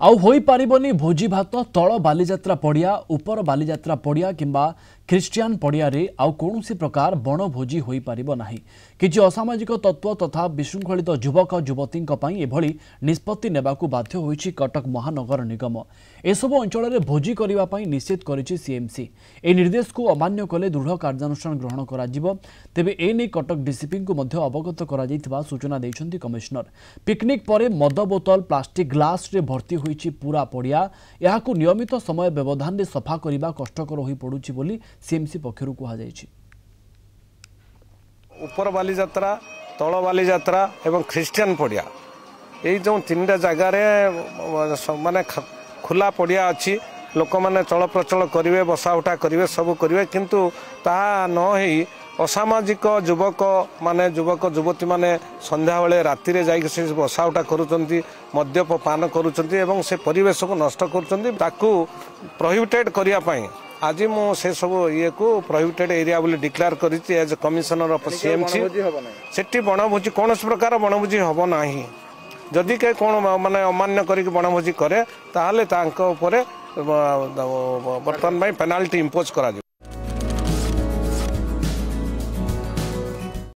आउ होई पारिबनी भोजी भात तल बालीजात्रा पड़िया उपर बालीजात्रा पड़िया किंबा ख्रिस्टियान पड़िया रे आउ कौनसी प्रकार बणभोजी होई पारिबो नाही। किछि असामाजिक तत्व तथा विशृंखलित युवक युवतींक पई एभली निष्पत्ति नेबाकू बाध्य होईछि कटक महानगर निगम। एसबु अंचल में भोजी करबा पई निषेध करिछि सीएमसी। ए निर्देश को अमान्य कले दृढ़ कार्यानुष्ठान ग्रहण कराजिबो। तेबे ए नै कटक डीसीपी को मध्य अवगत करा जायतिबा सूचना दैछन्ति कमिश्नर। पिकनिक परे मद बोतल प्लास्टिक ग्लास रे भर्ती होईछि पूरा पड़िया। याकू नियमित समय व्यवधान रे सफा करिबा कष्टकर होई पडुछि बोली सीएमसी पक्षरु कहा जायछि। ऊपर बालीजात्रा तल बालीजात्रा एवं ख्रिस्टियान पड़िया यही जो तीन जगार माने खुला पड़िया अच्छी लोक मैंने चल प्रचल करेंगे बसा उठा करेंगे सब करेंगे किंतु ता न ही असामाजिक युवक माने युवक युवती माने संध्या बेले राति जाइक से बसा उठा करुचंती मद्यप पान करुचंती एवं से परिवेश को नष्ट करुचंती ताकू प्रोहिबिटेड करिया पई आज मु से सब ये को प्रोहिबिटेड एरिया बोली डिक्लेयर करिछि एज कमिशनर ऑफ सीएमसी। सेठी बणभोजी कौन प्रकार बणभोजी हबो नाही। जदि के कोन माने अमान्य करिक बणभोजी करे ताहले तांको ऊपर वर्तमान में पेनाल्टी इंपोज करा।